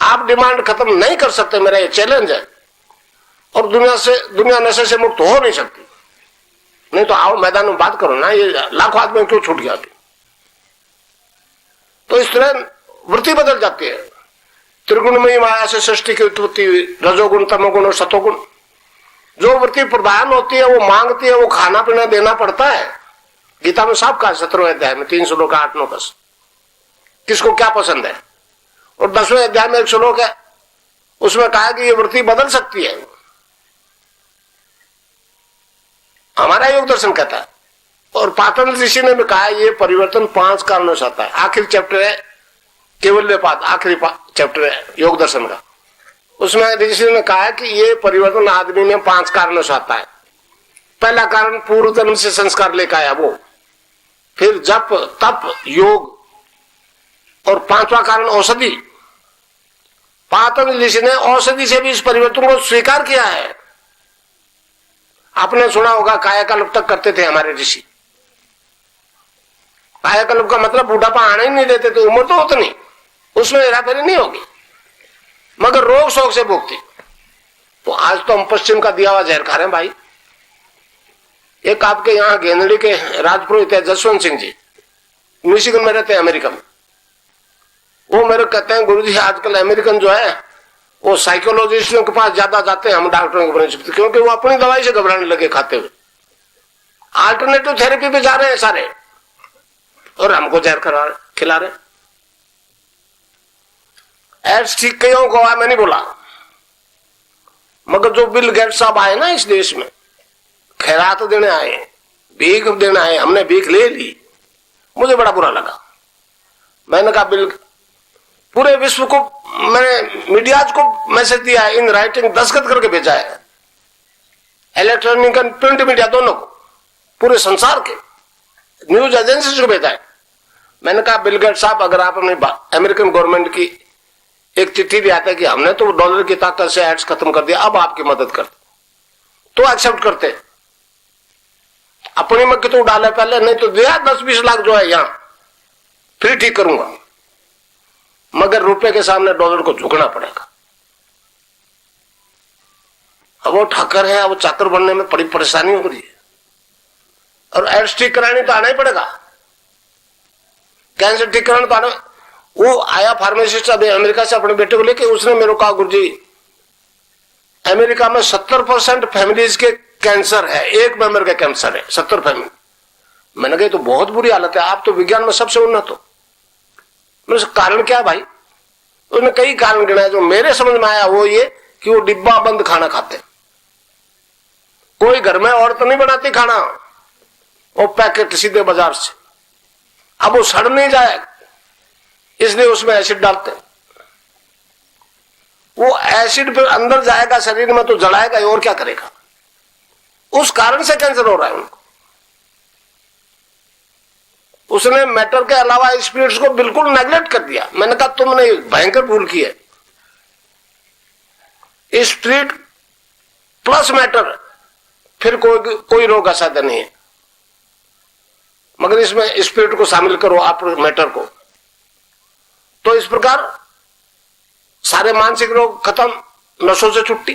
आप डिमांड खत्म नहीं कर सकते, मेरा ये चैलेंज है। और दुनिया नशे से मुक्त हो नहीं सकती। नहीं तो आओ मैदान में बात करो ना, ये लाखों आदमी क्यों छूट गया अभी? तो इस तरह वृत्ति बदल जाती है। त्रिगुणमयी माया से सृष्टि की उत्पत्ति हुई, रजोगुण, तमोगुण और सतोगुण। जो वृत्ति प्रधान होती है वो मांगती है, वो खाना पीना देना पड़ता है। गीता में साफ कहा 17वें अध्याय में 3 श्लोक 8, 9, 10 किसको क्या पसंद है। और 10वें अध्याय में 1 श्लोक है, उसमें कहा कि ये वृत्ति बदल सकती है। हमारा योग दर्शन कहता है। और पातंजलि ऋषि ने भी कहा ये परिवर्तन 5 कारणों से आता है। आखिरी चैप्टर है केवल्यपाद, आखिरी चैप्टर है योग दर्शन का। उसमें ऋषि ने कहा है कि ये परिवर्तन आदमी में 5 कारणों से आता है। पहला कारण पूर्व जन्म से संस्कार लेकर आया वो, फिर जप, तप, योग, और 5वां कारण औषधि। पातंजलि ऋषि ने औषधि से भी इस परिवर्तन को स्वीकार किया है। आपने सुना होगा कायाकल्प तक करते थे हमारे ऋषि। कायाकल्प का मतलब बुढ़ापा आने ही नहीं देते थे, उम्र तो उतनी, उसमें हेराफेरी नहीं होगी, मगर रोग शोक से भुगती। तो आज तो हम पश्चिम का दिया हुआ जहर खा रहे हैं भाई। एक आपके यहाँ गेंदड़ी के राजपुरोहित है जसवंत सिंह जी, मिशिगन में रहते हैं, अमेरिका में। वो मेरे कहते हैं गुरुजी आजकल अमेरिकन जो है वो साइकोलॉजिस्टों के पास ज्यादा जाते हैं हम डॉक्टरों के बने, क्योंकि वो अपनी दवाई से घबराने लगे खाते हुए। आल्टरनेटिव थेरेपी पे जा रहे हैं सारे, और हमको जहर खिला रहे। एड्स ठीक कईयों को मैं नहीं बोला, मगर जो बिल गेट्स साहब आए ना इस देश में, खैरात देने आए, भीख देने आए, हमने भीख ले ली। मुझे बड़ा बुरा लगा। मैंने कहा बिल, पूरे विश्व को मैंने मीडियाज को मैसेज दिया इन राइटिंग, दस्तखत करके भेजा है, इलेक्ट्रॉनिक एंड प्रिंट मीडिया दोनों को, पूरे संसार के न्यूज एजेंसीज को भेजा है। मैंने कहा बिल गेट्स साहब, अगर आप अपने अमेरिकन गवर्नमेंट की एक चिट्ठी भी आता है कि हमने तो डॉलर की ताकत से एड्स खत्म कर दिया, अब आपकी मदद करते, तो एक्सेप्ट करते। अपनी में कितों डाले पहले, नहीं तो दिया 10-20 लाख जो है यहां फिर ठीक करूंगा, मगर रुपए के सामने डॉलर को झुकना पड़ेगा। अब वो ठाकर है, अब वो चाकर बनने में बड़ी परेशानी हो रही है, और एड्स ठीक करानी तो आना ही पड़ेगा, कैंसर ठीक कराना तो आना। वो आया फार्मासिस्ट अभी अमेरिका से अपने बेटे को लेके, उसने मेरे को कहा गुरुजी अमेरिका में 70% फैमिलीज के कैंसर है, एक मेंबर का कैंसर है 70 फैमिली। मैंने कहा तो बहुत बुरी हालत है, आप तो विज्ञान में सबसे उन्नत हो। मैंने कारण क्या है भाई? उसने कई कारण गिनाए, जो मेरे समझ में आया वो ये कि वो डिब्बा बंद खाना खाते, कोई घर में औरत नहीं बनाती खाना, वो पैकेट सीधे बाजार से। अब वो सड़ नहीं जाए इसलिए उसमें एसिड डालते, वो एसिड फिर अंदर जाएगा शरीर में तो जलाएगा, और क्या करेगा, उस कारण से कैंसर हो रहा है उनको। उसने मैटर के अलावा स्पिरिट्स को बिल्कुल नेग्लेक्ट कर दिया। मैंने कहा तुमने भयंकर भूल की है, स्पिरिट प्लस मैटर, फिर कोई रोग असाध्य नहीं है, मगर इसमें स्पिरिट को शामिल करो आप मैटर को, तो इस प्रकार सारे मानसिक रोग खत्म, नशों से छुट्टी,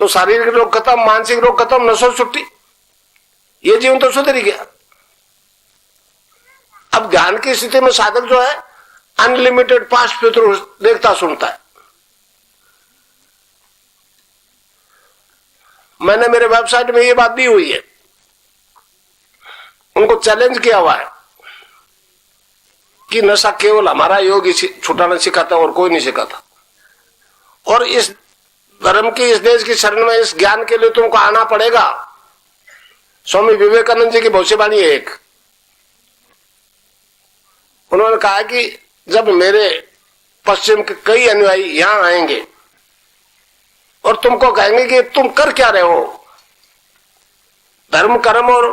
तो शारीरिक रोग खत्म, मानसिक रोग खत्म, नशों से छुट्टी, ये जीवन तो सुधर ही गया। अब ज्ञान की स्थिति में साधक जो है अनलिमिटेड पास्ट फ्यूचर देखता सुनता है। मैंने मेरे वेबसाइट में ये बात दी हुई है, उनको चैलेंज किया हुआ है कि नशा केवल हमारा योग ही छुटाना सिखाता और कोई नहीं सिखाता, और इस धर्म की, इस देश की शरण में, इस ज्ञान के लिए तुमको आना पड़ेगा। स्वामी विवेकानंद जी की भविष्यवाणी है एक, उन्होंने कहा कि जब मेरे पश्चिम के कई अनुयायी यहां आएंगे और तुमको कहेंगे कि तुम कर क्या रहे हो, धर्म कर्म और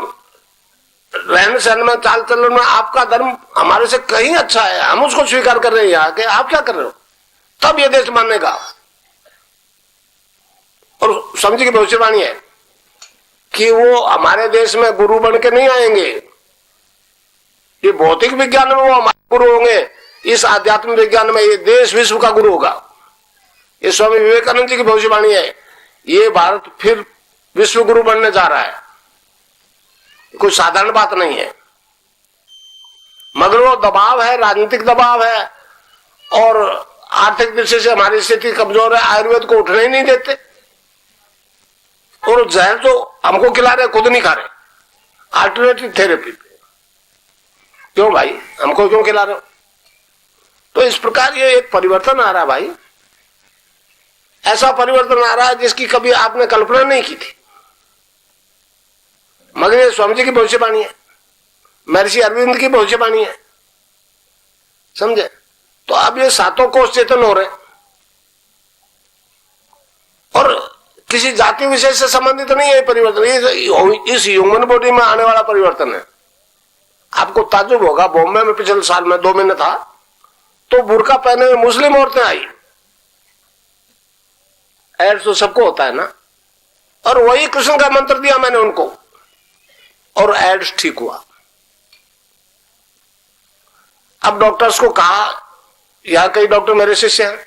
रहन सहन में, चाल चलन में आपका धर्म हमारे से कहीं अच्छा है, हम उसको स्वीकार कर रहे हैं यहाँ के, आप क्या कर रहे हो, तब ये देश मानेगा। और समझ की भविष्यवाणी है कि वो हमारे देश में गुरु बन के नहीं आएंगे, ये भौतिक विज्ञान में वो हमारे गुरु होंगे, इस आध्यात्मिक विज्ञान में ये देश विश्व का गुरु होगा। ये स्वामी विवेकानंद जी की भविष्यवाणी है। ये भारत फिर विश्व गुरु बनने जा रहा है, कोई साधारण बात नहीं है, मगर वो दबाव है, राजनीतिक दबाव है, और आर्थिक दृष्टि से हमारी स्थिति कमजोर है, आयुर्वेद को उठने ही नहीं देते, और जहर जो हमको खिला रहे खुद नहीं खा रहे, अल्टरनेटिव थेरेपी पे। क्यों भाई, हमको क्यों खिला रहे हो? तो इस प्रकार ये एक परिवर्तन आ रहा है भाई, ऐसा परिवर्तन आ रहा है जिसकी कभी आपने कल्पना नहीं की थी, मगर ये स्वामी जी की भविष्यवाणी है, महर्षि अरविंद की भविष्यवाणी है, समझे? तो अब ये सातों कोष चेतन हो रहे, और किसी जाति विशेष से संबंधित नहीं है परिवर्तन, इस ह्यूमन बॉडी में आने वाला परिवर्तन है। आपको ताज्जुब होगा, बॉम्बे में पिछले साल में 2 महीने था तो बुर्का पहने हुए मुस्लिम औरतें आई, एड्स तो सबको होता है ना, और वही कृष्ण का मंत्र दिया मैंने उनको, और एड्स ठीक हुआ। अब डॉक्टर्स को कहा, यहां कई डॉक्टर मेरे शिष्य हैं,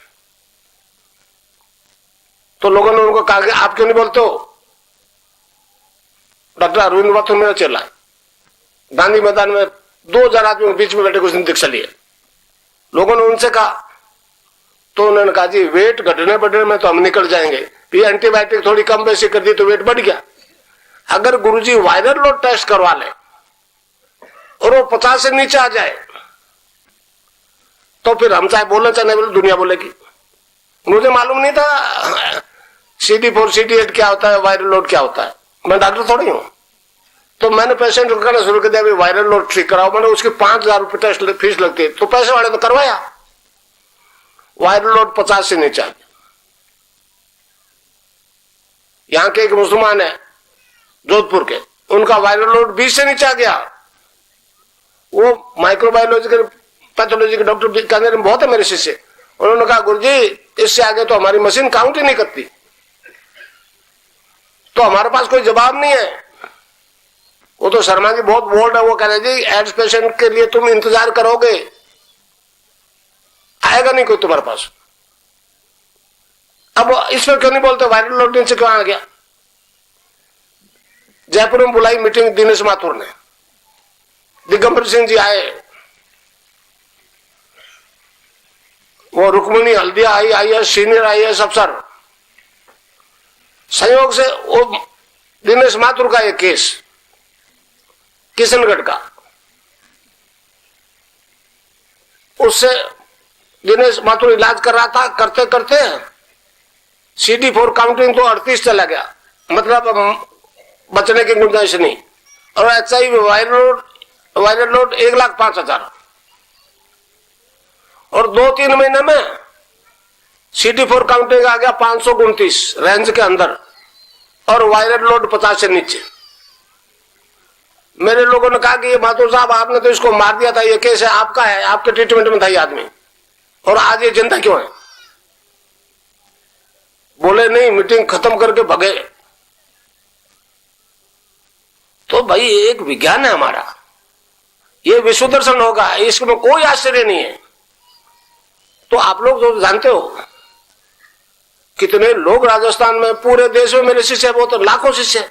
तो लोगों ने उनको कहा कि आप क्यों नहीं बोलते हो? डॉक्टर अरविंद वाथुर मेरा चेला है, गांधी मैदान में 2000 आदमी के बीच में बैठे कुछ दिन दीक्षा लिए, लोगों ने उनसे कहा, तो उन्होंने कहा जी वेट घटने बढ़ने में तो हम निकल जाएंगे, ये एंटीबायोटिक थोड़ी कम बेसी कर दी तो वेट बढ़ गया। अगर गुरुजी वायरल लोड टेस्ट करवा ले और वो 50 से नीचे आ जाए तो फिर हम चाहे बोले चाहे नहीं बोले दुनिया बोलेगी। मुझे मालूम नहीं था CD4 CD8 क्या होता है, वायरल लोड क्या होता है, मैं डॉक्टर थोड़ी हूं। तो मैंने पेशेंट को करना शुरू कर दिया, वायरल लोड ठीक कराओ। मैंने उसके 5000 रुपये टेस्ट फीस लगती है, तो पैसे वाले तो करवाया, वायरल लोड 50 से नीचे आ गया। यहाँ के एक मुसलमान है जोधपुर के, उनका वायरल लोड 20 से नीचे आ गया, वो माइक्रोबायोलॉजी के पैथोलॉजी के डॉक्टर कहने बहुत है मेरे शिष्य, उन्होंने कहा गुरुजी इससे आगे तो हमारी मशीन काउंट ही नहीं करती, तो हमारे पास कोई जवाब नहीं है। वो तो शर्मा जी बहुत बोल्ड है, वो कह रहे जी एड्स पेशेंट के लिए तुम इंतजार करोगे, आएगा नहीं कोई तुम्हारे पास। अब इस पर क्यों नहीं बोलते, वायरल लोडिंग से क्यों आ गया? जयपुर में बुलाई मीटिंग दिनेश माथुर ने, दिगंबर सिंह जी आए, वो Rukmini Haldia I senior IAS अफसर, संयोग से वो दिनेश माथुर का एक केस किशनगढ़ का, उससे दिनेश माथुर इलाज कर रहा था, करते करते CD4 काउंटिंग तो 38 चला गया, मतलब बचने की गुंजाइश नहीं, और HIV वायरल लोड 1,05,000, और 2-3 महीने में CD4 काउंटिंग आ गया 529 रेंज के अंदर, और वायरल लोड 50 से नीचे। मेरे लोगों ने कहा कि ये माथुर साहब आपने तो इसको मार दिया था, ये केस है आपका है, आपके ट्रीटमेंट में था ये आदमी, और आज ये जिंदा क्यों है? बोले नहीं, मीटिंग खत्म करके भगे। तो भाई एक विज्ञान है हमारा, ये विश्व दर्शन होगा, इसमें कोई आश्चर्य नहीं है। तो आप लोग जो जानते हो कितने लोग राजस्थान में, पूरे देश में मेरे शिष्य है, वो तो लाखों शिष्य है,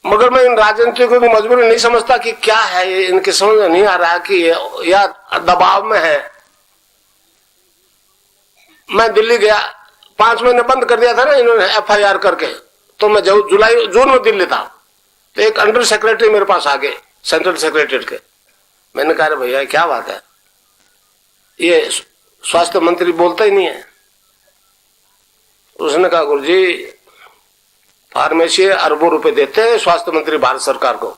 मगर मैं इन राजनीतिकों की मजबूरी नहीं समझता कि क्या है ये, इनके समझ में नहीं आ रहा कि या दबाव में है। मैं दिल्ली गया, 5 महीने बंद कर दिया था ना इन्होंने FIR करके, तो मैं जून में दिल्ली था, तो एक अंडर सेक्रेटरी मेरे पास आ गए सेंट्रल सेक्रेटरीट के। मैंने कहा भैया क्या बात है, ये स्वास्थ्य मंत्री बोलता ही नहीं है। उसने कहा गुरुजी फार्मेसी अरबों रुपए देते हैं स्वास्थ्य मंत्री भारत सरकार को,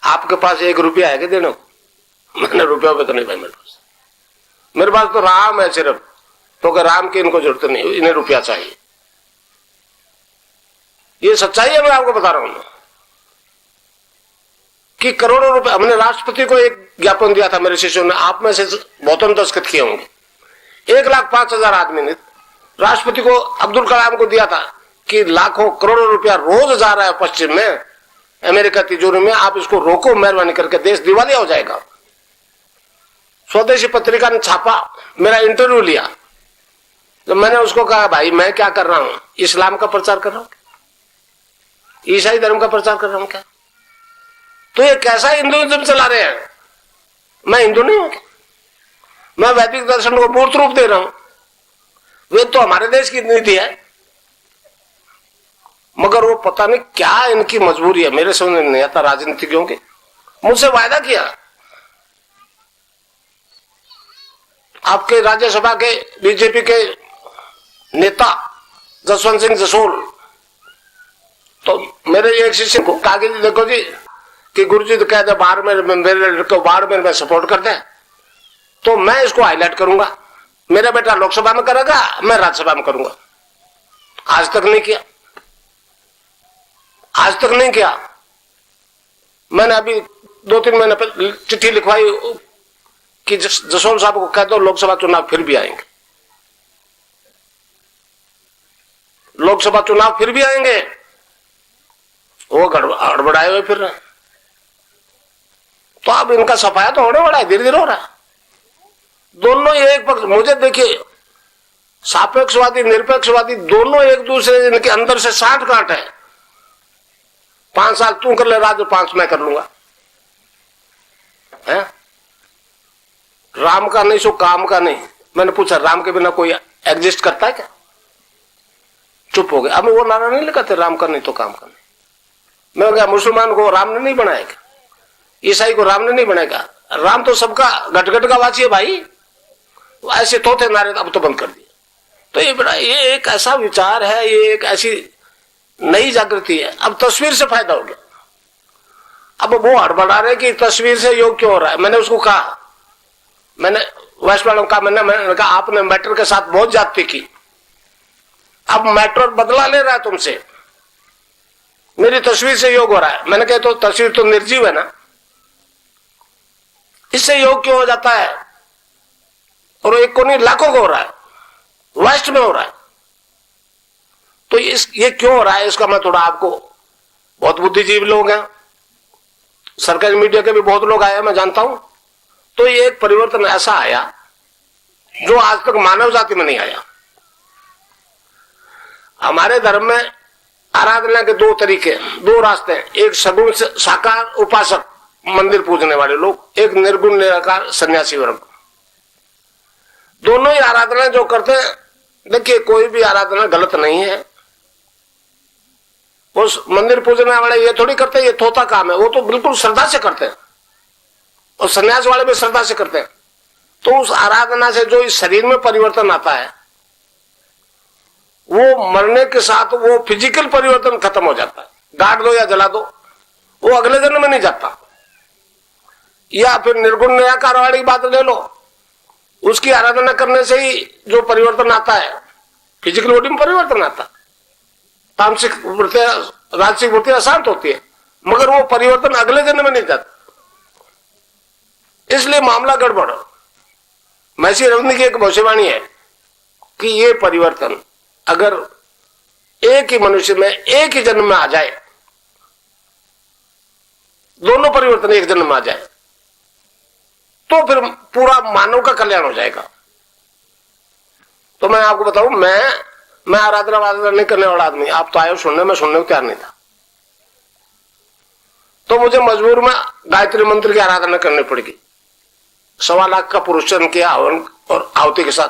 आपके पास 1 रुपया है कि देने को? मैंने रुपया पे तो नहीं भाई मेरे पास तो राम है सिर्फ, तो कि राम की इनको जरूरत नहीं, इन्हें रुपया चाहिए। ये सच्चाई है, मैं आपको बता रहा हूं कि करोड़ों रुपए। हमने राष्ट्रपति को एक ज्ञापन दिया था, मेरे शिष्यों ने, आप में से बहुतों दस्तखत किए होंगे, 1,05,000 आदमी ने राष्ट्रपति को, अब्दुल कलाम को दिया था कि लाखों करोड़ों रुपया रोज जा रहा है पश्चिम में, अमेरिका तिजोरी में, आप इसको रोको मेहरबानी करके, देश दिवालिया हो जाएगा। स्वदेशी पत्रिका ने छापा, मेरा इंटरव्यू लिया, तो मैंने उसको कहा भाई मैं क्या कर रहा हूं, इस्लाम का प्रचार कर रहा हूं, ईसाई धर्म का प्रचार कर रहा हूं क्या? तो ये कैसा हिंदुइज्म चला रहे हैं? मैं हिंदू नहीं हूं, मैं वैदिक दर्शन को मूर्त रूप दे रहा हूं, वे तो हमारे देश की नीति है, मगर वो पता नहीं क्या इनकी मजबूरी है, मेरे समझ नहीं आता राजनीतिज्ञों के। मुझसे वायदा किया, आपके राज्यसभा के बीजेपी के नेता जसवंत सिंह जसोल, तो मेरे एक शिष्य को कहा कि देखो जी कि गुरुजी तो कहते बाहर में मेरे लड़के बाहर में सपोर्ट करते हैं, तो मैं इसको हाईलाइट करूंगा, मेरा बेटा लोकसभा में करेगा, मैं राज्यसभा में करूंगा। आज तक नहीं किया, आज तक नहीं किया। मैंने अभी 2-3 महीने पहले चिट्ठी लिखवाई कि जसोल साहब को कह दो लोकसभा चुनाव फिर भी आएंगे, लोकसभा चुनाव फिर भी आएंगे। वो गड़बड़ाए हुए फिर रहे, तो अब इनका सफाया तो होने वाला है, धीरे धीरे हो रहा है। दोनों एक पक्ष, मुझे देखिए सापेक्षवादी निरपेक्षवादी दोनों एक दूसरे, इनके अंदर से 60 गांठ है। 5 साल तू कर ले राज, 5 मैं कर लूंगा, है? राम का नहीं सो काम का नहीं। मैंने पूछा राम के बिना कोई एग्जिस्ट करता है क्या? चुप हो गए। अब वो नारा नहीं लगाते राम का नहीं तो काम का नहीं। मैं क्या मुसलमान को राम ने नहीं बनाया क्या? ईसाई को राम ने नहीं बनाया? राम तो सबका घटघट का वाची है भाई। ऐसे तो थे नारे, अब तो बंद कर दिए। तो ये एक ऐसा विचार है, ये एक ऐसी नई जागृति है। अब तस्वीर से फायदा हो गया। अब वो हड़बड़ा रहे कि तस्वीर से योग क्यों हो रहा है। मैंने उसको कहा, मैंने वैश्व वालों का मैंने कहा आपने मैटर के साथ बहुत ज्यादती की, अब मैटर बदला ले रहा है तुमसे। मेरी तस्वीर से योग हो रहा है। मैंने कहा तो तस्वीर तो निर्जीव है ना, इससे योग क्यों हो जाता है? और एक को नहीं लाखों को हो रहा है, वेस्ट में हो रहा है। तो ये क्यों हो रहा है इसका मैं थोड़ा आपको, बहुत बुद्धिजीवी लोग हैं, सरकारी मीडिया के भी बहुत लोग आए, मैं जानता हूं। तो ये एक परिवर्तन ऐसा आया जो आज तक मानव जाति में नहीं आया। हमारे धर्म में आराधना के दो तरीके, दो रास्ते हैं। एक सगुण साकार उपासक मंदिर पूजने वाले लोग, एक निर्गुण निराकार सन्यासी वर्ग। दोनों ही आराधना जो करते हैं, देखिए कोई भी आराधना गलत नहीं है। उस मंदिर पूजने वाले ये थोड़ी करते हैं ये थोथा काम है, वो तो बिल्कुल श्रद्धा से करते हैं, और सन्यास वाले भी श्रद्धा से करते हैं। तो उस आराधना से जो इस शरीर में परिवर्तन आता है, वो मरने के साथ वो फिजिकल परिवर्तन खत्म हो जाता है। गाड़ दो या जला दो, वो अगले जन्म में नहीं जाता। या फिर निर्गुण निराकार वाली बात ले लो, उसकी आराधना करने से ही जो परिवर्तन आता है, फिजिकल बॉडी में परिवर्तन आता है। तामसिक वृत्तियां, राजसिक वृत्तियां शांत होती है, मगर वो परिवर्तन अगले जन्म में नहीं जाता। इसलिए मामला गड़बड़। महर्षि अरविंद की एक भविष्यवाणी है कि ये परिवर्तन अगर एक ही मनुष्य में एक ही जन्म में आ जाए, दोनों परिवर्तन एक जन्म में आ जाए, तो फिर पूरा मानव का कल्याण हो जाएगा। तो मैं आपको बताऊं, मैं आराधना वाराधना नहीं करने वाला आदमी। आप तो आए सुनने, मैं सुनने को तैयार नहीं था। तो मुझे मजबूर में गायत्री मंत्र की आराधना करनी पड़ेगी। 1.25 लाख का पुरुषन किया हवन और आहुति के साथ,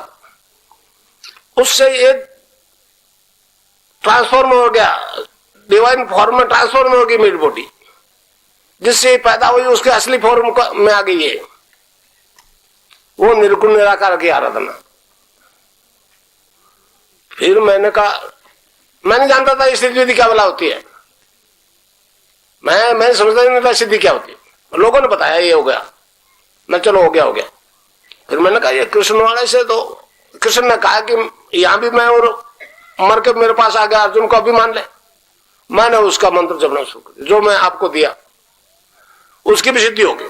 उससे एक ट्रांसफॉर्म हो गया, डिवाइन फॉर्म में ट्रांसफॉर्म हो गई मेरी बॉडी, जिससे पैदा हुई उसके असली फॉर्म में आ गई है, वो निर्गुण निराकार की आराधना। फिर मैंने कहा, मैं नहीं जानता था सिद्धि क्या बला होती है, मैं समझता ही नहीं था सिद्धि क्या होती है। लोगों ने बताया ये हो गया, मैं चलो हो गया। फिर मैंने कहा ये कृष्ण वाले से, तो कृष्ण ने कहा कि यहां भी मैं और मर के मेरे पास आ गया, अर्जुन को अभी मान ले। मैंने उसका मंत्र जपना शुरू कर दिया, जो मैं आपको दिया उसकी भी सिद्धि होगी।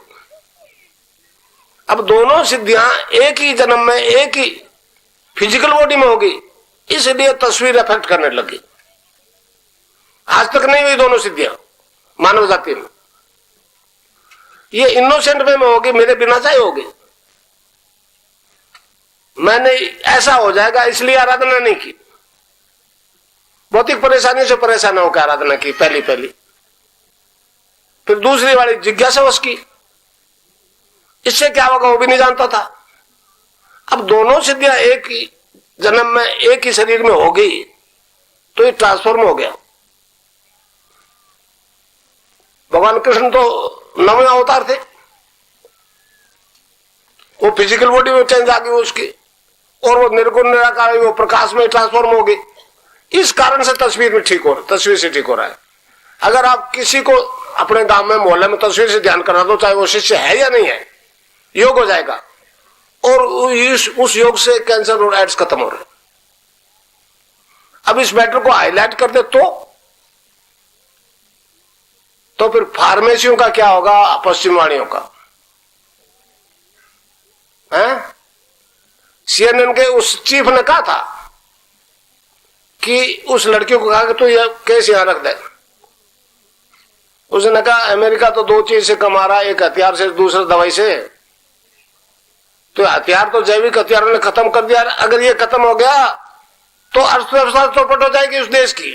अब दोनों सिद्धियां एक ही जन्म में एक ही फिजिकल बॉडी में होगी, इसलिए तस्वीर इफेक्ट करने लगी। आज तक नहीं हुई दोनों सिद्धियां मानव जाति में। ये इनोसेंट वे में होगी, मेरे बिना चाहे होगी। मैंने ऐसा हो जाएगा इसलिए आराधना नहीं की, भौतिक परेशानी से परेशान होकर आराधना की पहली। फिर दूसरी वाली जिज्ञासावश की, इससे क्या होगा वो भी नहीं जानता था। अब दोनों सिद्धियां एक ही जन्म में एक ही शरीर में हो गई, तो ये ट्रांसफॉर्म हो गया। भगवान कृष्ण तो 9वें अवतार थे, वो फिजिकल बॉडी में चेंज आ गई उसकी, और वो निर्गुण निराकार वो प्रकाश में ट्रांसफॉर्म हो गई। इस कारण से तस्वीर से ठीक हो रहा है। अगर आप किसी को अपने गांव में मोहल्ले में तस्वीर से ध्यान करा दो, चाहे वो शिष्य है या नहीं है, योग हो जाएगा। और उस योग से कैंसर और एड्स खत्म हो रहे। अब इस मैटर को हाईलाइट कर दे तो फिर फार्मेसियों का क्या होगा, पश्चिम वाणियों का है? CNN के उस चीफ ने कहा था कि उस लड़की को कहा कि तू ये केस यहां रख दे। उसने कहा अमेरिका तो 2 चीज से कमा रहा है, एक हथियार से, दूसरा दवाई से। तो हथियार तो जैविक हथियारों ने खत्म कर दिया। अगर ये खत्म हो गया तो अर्थव्यवस्था चौपट हो जाएगी उस देश की।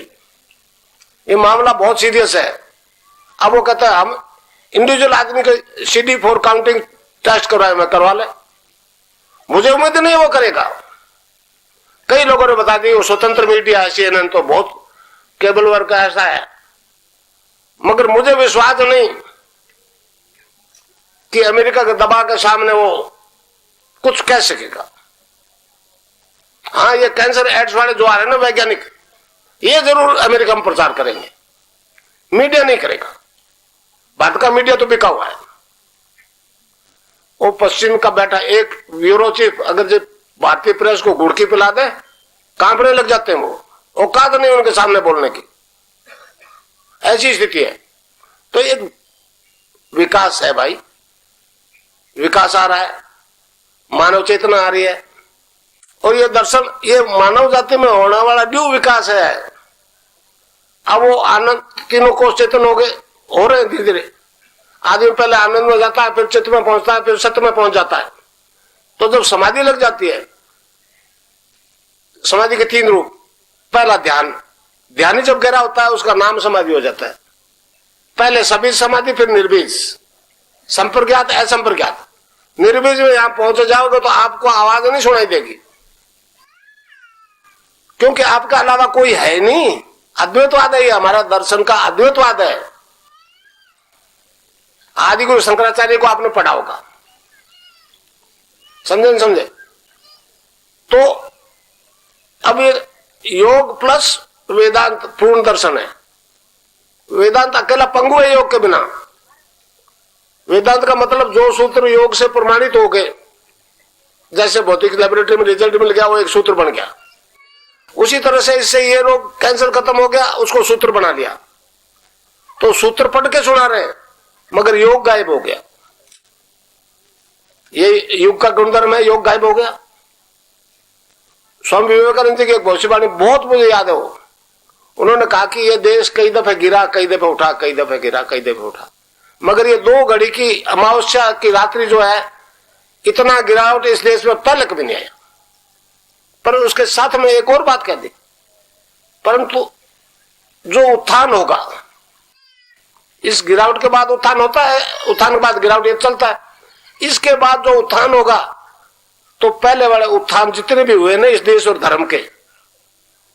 ये मामला बहुत सीरियस है। अब वो कहता है हम इंडिविजुअल आदमी के CD4 काउंटिंग टेस्ट करवा ले। मुझे उम्मीद नहीं वो करेगा। कई लोगों ने बता दी, वो स्वतंत्र मीडिया है, CNN तो बहुत केबल वर्क ऐसा है, मगर मुझे विश्वास नहीं कि अमेरिका के दबाव के सामने वो कुछ कह सकेगा। हाँ, ये कैंसर एड्स वाले जो आ रहे हैं ना वैज्ञानिक, ये जरूर अमेरिका में प्रचार करेंगे, मीडिया नहीं करेगा। भारत का मीडिया तो बिका हुआ है। वो पश्चिम का बैठा एक ब्यूरो चीफ अगर जो भारतीय प्रेस को गुड़की पिला दे, कांपने लग जाते हैं वो। औकात नहीं उनके सामने बोलने की। ऐसी स्थिति है। तो एक विकास है भाई, विकास आ रहा है, मानव चेतना आ रही है, और ये दर्शन, ये मानव जाति में होने वाला न्यू विकास है। अब वो आनंद, तीनों कोष चेतन हो गए, हो रहे हैं धीरे धीरे। आदमी पहले आनंद में जाता है, फिर चित्त में पहुंचता है, फिर सत्य में पहुंच जाता है। तो जब समाधि लग जाती है, समाधि के 3 रूप, पहला ध्यान, ध्यान जब गहरा होता है उसका नाम समाधि हो जाता है। पहले सबीज समाधि, फिर निर्बीज, संप्रज्ञात, असंप्रज्ञात। निर्बीज में यहां पहुंच जाओगे तो आपको आवाज नहीं सुनाई देगी, क्योंकि आपका अलावा कोई है नहीं। अद्वैतवाद है, हमारा दर्शन का अद्वैतवाद है। आदि गुरु शंकराचार्य को आपने पढ़ा होगा, समझे समझे? तो अब ये योग प्लस वेदांत पूर्ण दर्शन है। वेदांत अकेला पंगु है योग के बिना। वेदांत का मतलब जो सूत्र योग से प्रमाणित हो गए, जैसे भौतिक लेबोरेटरी में रिजल्ट मिल गया, वो एक सूत्र बन गया। उसी तरह से इससे ये रोग, कैंसर खत्म हो गया, उसको सूत्र बना लिया। तो सूत्र पढ़ के सुना रहे हैं, मगर योग गायब हो गया। ये युग का गुणधर्म है, योग गायब हो गया। स्वामी विवेकानंद जी की एक भविष्यवाणी बहुत मुझे याद है। वो उन्होंने कहा कि ये देश कई दफे गिरा, कई दफे उठा, कई दफे गिरा, कई दफे उठा, मगर ये 2 घड़ी की अमावस्या की रात्रि जो है, इतना गिरावट इस देश में पहले कभी नहीं आया। पर उसके साथ में एक और बात कह दी, परंतु जो उत्थान होगा, इस गिरावट के बाद उत्थान होता है, उत्थान के बाद गिरावट, ये चलता है। इसके बाद जो उत्थान होगा, तो पहले वाले उत्थान जितने भी हुए ना इस देश और धर्म के,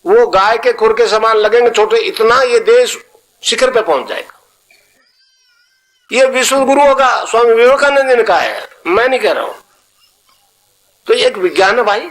वो गाय के खुर के समान लगेंगे छोटे, इतना ये देश शिखर पे पहुंच जाएगा। ये विश्व गुरु होगा, स्वामी विवेकानंद ने कहा है, मैं नहीं कह रहा हूं। तो ये एक विज्ञान है भाई।